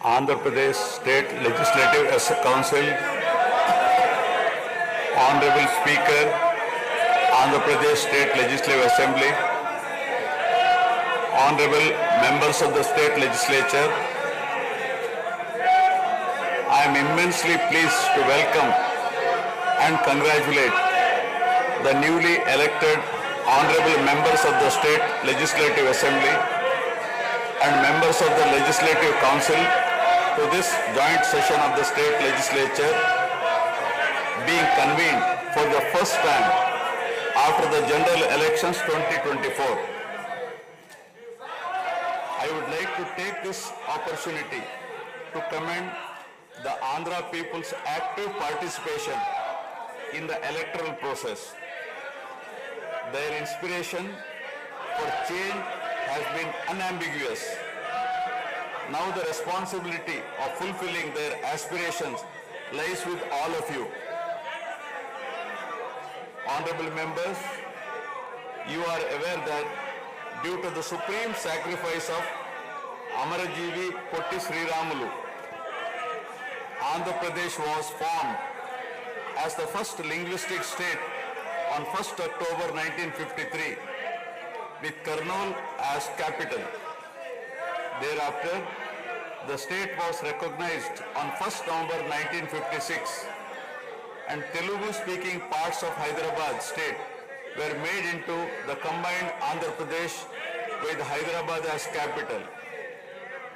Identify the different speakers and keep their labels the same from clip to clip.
Speaker 1: Andhra Pradesh State Legislative Council, Honorable Speaker, Andhra Pradesh State Legislative Assembly, Honorable Members of the State Legislature, I am immensely pleased to welcome and congratulate the newly elected Honorable Members of the State Legislative Assembly and members of the Legislative Council to this joint session of the State Legislature being convened for the first time after the General Elections 2024. I would like to take this opportunity to commend the Andhra people's active participation in the electoral process. Their inspiration for change has been unambiguous. Now the responsibility of fulfilling their aspirations lies with all of you. Honorable members, you are aware that due to the supreme sacrifice of Amarajeevi Potti Sriramulu, Andhra Pradesh was formed as the first linguistic state on 1st October 1953 with Kurnool as capital. Thereafter, the state was recognized on 1st November 1956 and Telugu-speaking parts of Hyderabad state were made into the combined Andhra Pradesh with Hyderabad as capital.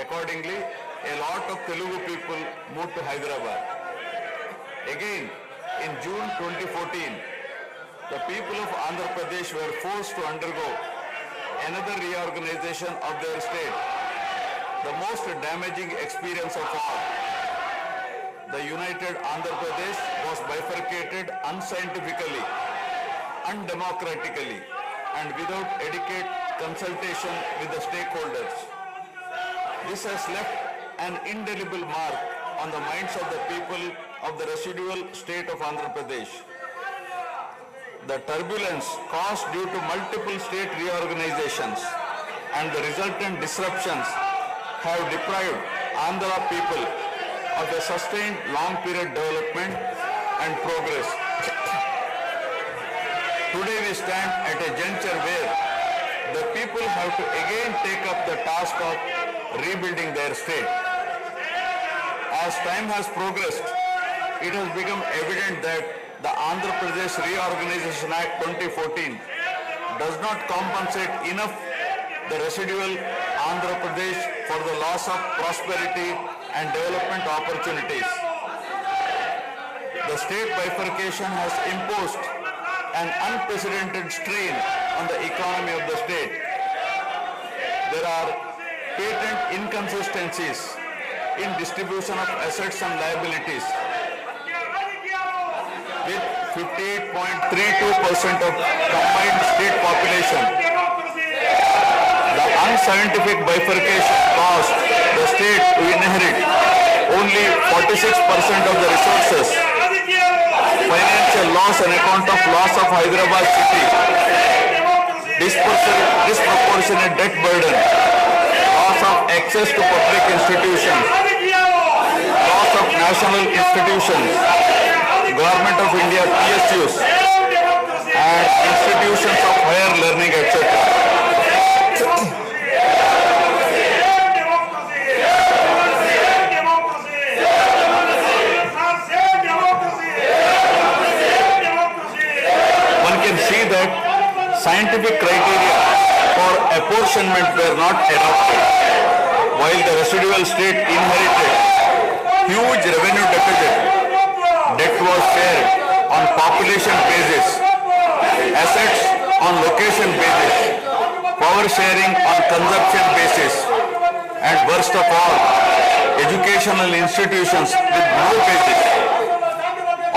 Speaker 1: Accordingly, a lot of Telugu people moved to Hyderabad. Again, in June 2014, the people of Andhra Pradesh were forced to undergo another reorganization of their state, the most damaging experience of all. The united Andhra Pradesh was bifurcated unscientifically, undemocratically, and without adequate consultation with the stakeholders. This has left an indelible mark on the minds of the people of the residual state of Andhra Pradesh. The turbulence caused due to multiple state reorganizations and the resultant disruptions have deprived Andhra people of a sustained long period development and progress. Today we stand at a juncture where the people have to again take up the task of rebuilding their state. As time has progressed, it has become evident that the Andhra Pradesh Reorganization Act 2014 does not compensate enough the residual Andhra Pradesh for the loss of prosperity and development opportunities. The state bifurcation has imposed an unprecedented strain on the economy of the state. There are patent inconsistencies in distribution of assets and liabilities, with 58.32% of combined state population. The unscientific bifurcation caused the state to inherit only 46% of the resources, financial loss on account of loss of Hyderabad city, disproportionate debt burden, loss of access to public institutions, loss of national institutions, Government of India PSUs and institutions of higher learning, etc. One can see that scientific criteria for apportionment were not adopted, while the residual state inherited huge revenue deficit. Debt was shared on population basis, assets on location basis, power sharing on consumption basis, and worst of all, educational institutions with no basis.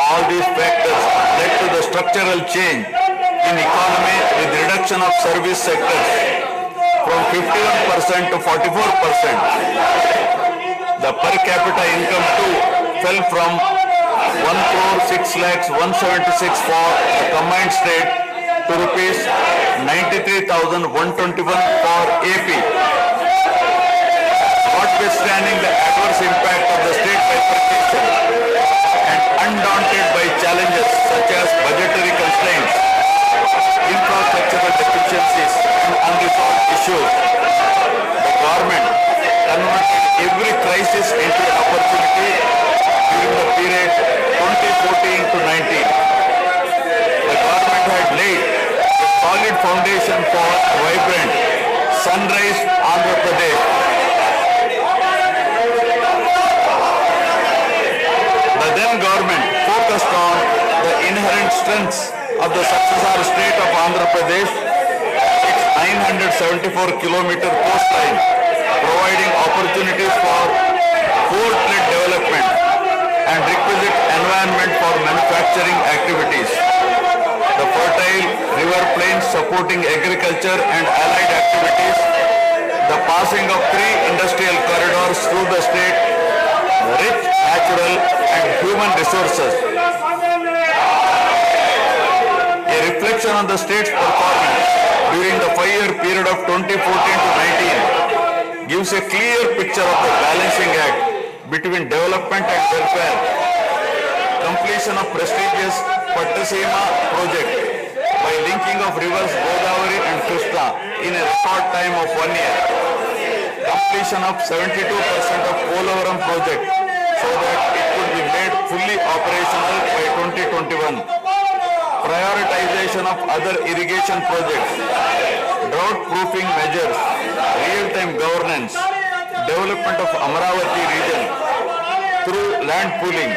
Speaker 1: All these factors led to the structural change in economy with reduction of service sectors from 51% to 44%. The per capita income too fell from 1,06,176 for the combined state to rupees 93,121 for AP. What notwithstanding the adverse impact of the state bifurcation and undaunted by challenges such as budgetary constraints, infrastructural deficiencies, and unresolved issues, the government converted every crisis into an opportunity during the period 2014 to 19. The government had laid a solid foundation for a vibrant, sunrise Andhra Pradesh. The then government focused on the inherent strengths of the successor state of Andhra Pradesh, its 974-kilometer coastline, providing opportunities for port-led development and requisite environment for manufacturing activities. The fertile river plains supporting agriculture and allied activities, the passing of 3 industrial corridors through the state, the rich natural and human resources. A reflection on the state's performance during the 5-year period of 2014 to 19 gives a clear picture of the balancing act between development and welfare. Completion of prestigious Pattasima project by linking of rivers Godavari and Krishna in a short time of 1 year. Completion of 72% of Polavaram project so that it could be made fully operational by 2021. Prioritization of other irrigation projects, drought proofing measures, real-time governance, development of Amaravati region through land pooling,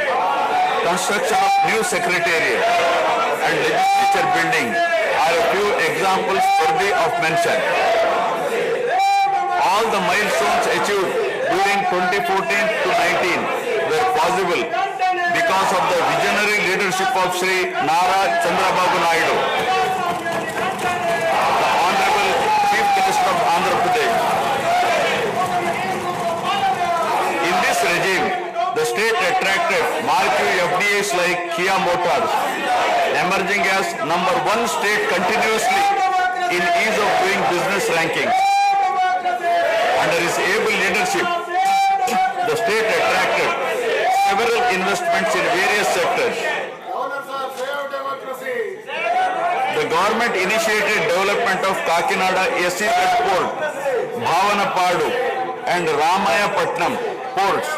Speaker 1: construction of new secretariat and legislature building are a few examples worthy of mention. All the milestones achieved during 2014 to 19 were possible because of the visionary leadership of Sri Nara Chandrababu Naidu, the Honorable Chief Minister of Andhra Pradesh. In this regime, the state attracted marquee FDIs like Kia Motors, emerging as #1 state continuously in ease of doing business rankings. Under his able leadership, the state attracted several investments in various sectors. The government initiated development of Kakinada SEZ port, Bhavanapadu and Ramayapatnam ports,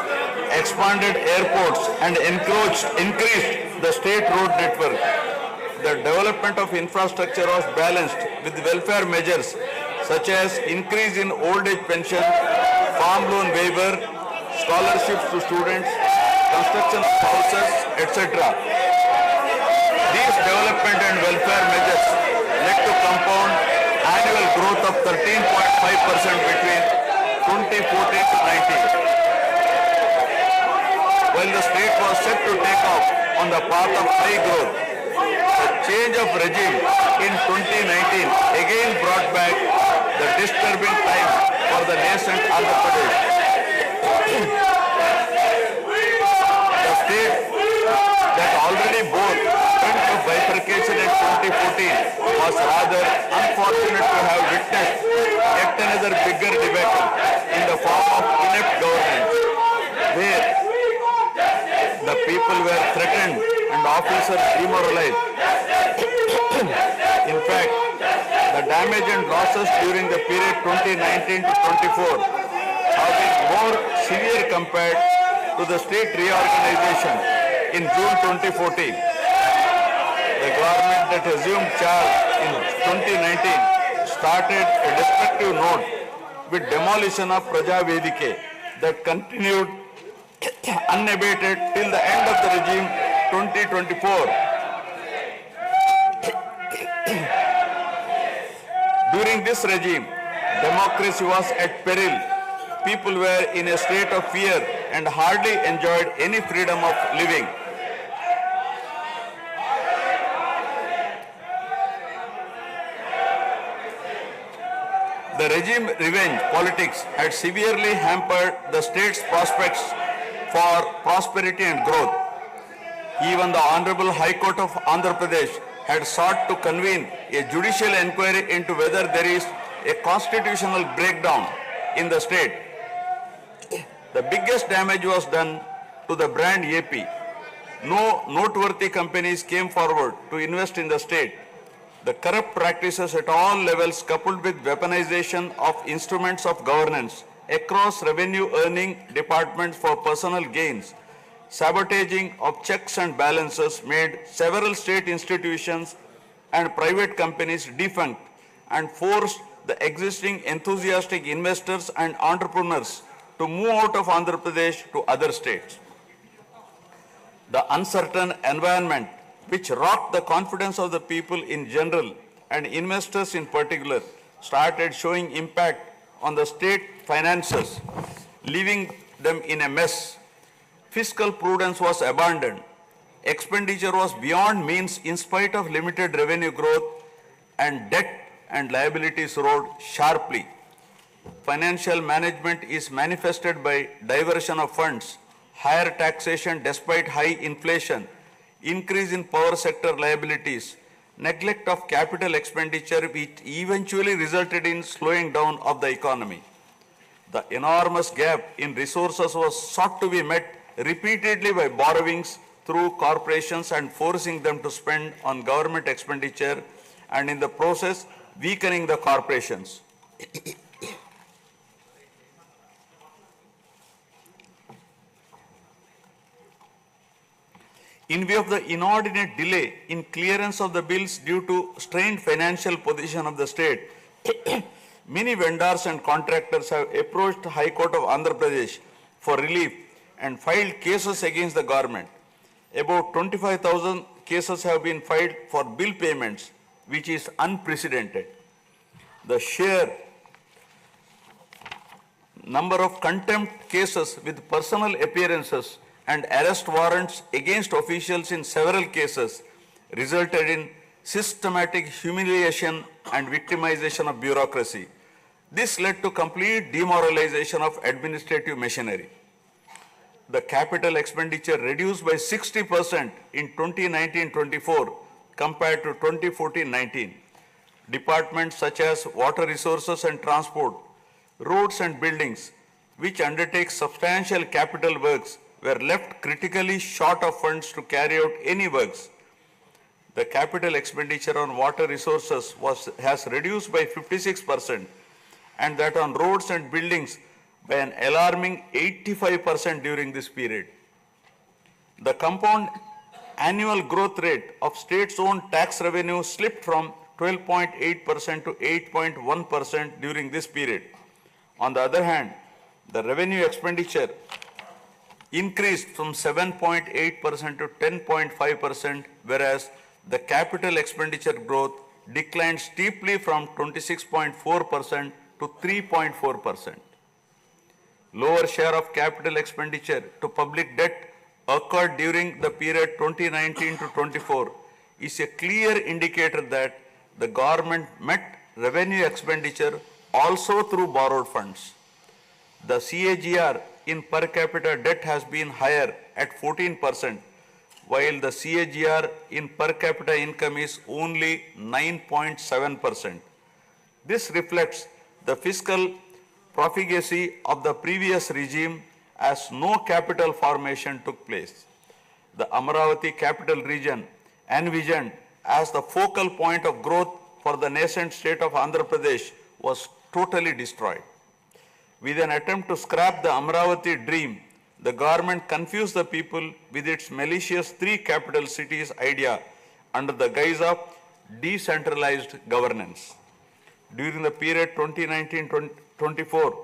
Speaker 1: expanded airports and increased the state road network. The development of infrastructure was balanced with welfare measures such as increase in old age pension, farm loan waiver, scholarships to students, construction of houses, etc. These development and welfare measures led to compound annual growth of 13.5% between 2014 to 19. While the state was set to take off on the path of high growth, the change of regime in 2019 again brought back the disturbing time for the nascent Andhra Pradesh. The state that already bore front of bifurcation in 2014 was rather unfortunate to have witnessed yet another bigger debacle in the form of inept governance, where the people were threatened and officers demoralized. In fact, the damage and losses during the period 2019 to 24 have been more severe compared to the state reorganization in June 2014. The government that assumed charge in 2019 started a destructive note with demolition of Praja Vedike that continued unabated till the end of the regime 2024. During this regime, democracy was at peril. People were in a state of fear and hardly enjoyed any freedom of living. The regime revenge politics had severely hampered the state's prospects for prosperity and growth. Even the Honorable High Court of Andhra Pradesh had sought to convene a judicial inquiry into whether there is a constitutional breakdown in the state. The biggest damage was done to the brand AP. No noteworthy companies came forward to invest in the state. The corrupt practices at all levels, coupled with weaponization of instruments of governance across revenue earning departments for personal gains, sabotaging of checks and balances, made several state institutions and private companies defunct and forced the existing enthusiastic investors and entrepreneurs to move out of Andhra Pradesh to other states. The uncertain environment which rocked the confidence of the people in general and investors in particular started showing impact on the state finances, leaving them in a mess. Fiscal prudence was abandoned. Expenditure was beyond means in spite of limited revenue growth, and debt and liabilities rose sharply. Financial management is manifested by diversion of funds, higher taxation despite high inflation, increase in power sector liabilities, neglect of capital expenditure which eventually resulted in slowing down of the economy. The enormous gap in resources was sought to be met repeatedly by borrowings through corporations and forcing them to spend on government expenditure, and in the process weakening the corporations. In view of the inordinate delay in clearance of the bills due to strained financial position of the state, many vendors and contractors have approached the High Court of Andhra Pradesh for relief and filed cases against the government. About 25,000 cases have been filed for bill payments, which is unprecedented. The sheer number of contempt cases with personal appearances and arrest warrants against officials in several cases resulted in systematic humiliation and victimization of bureaucracy. This led to complete demoralization of administrative machinery. The capital expenditure reduced by 60% in 2019-24 compared to 2014-19. Departments such as water resources and transport, roads and buildings, which undertake substantial capital works, were left critically short of funds to carry out any works. The capital expenditure on water resources has reduced by 56%, and that on roads and buildings by an alarming 85% during this period. The compound annual growth rate of states-owned tax revenue slipped from 12.8% to 8.1% during this period. On the other hand, the revenue expenditure increased from 7.8% to 10.5%, whereas the capital expenditure growth declined steeply from 26.4% to 3.4%. Lower share of capital expenditure to public debt occurred during the period 2019 to 24 is a clear indicator that the government met revenue expenditure also through borrowed funds. The CAGR in per capita debt has been higher at 14%, while the CAGR in per capita income is only 9.7%. This reflects the fiscal profligacy of the previous regime, as no capital formation took place. The Amaravati capital region, envisioned as the focal point of growth for the nascent state of Andhra Pradesh, was totally destroyed. With an attempt to scrap the Amaravati dream, the government confused the people with its malicious three capital cities idea under the guise of decentralized governance. During the period 2019-24,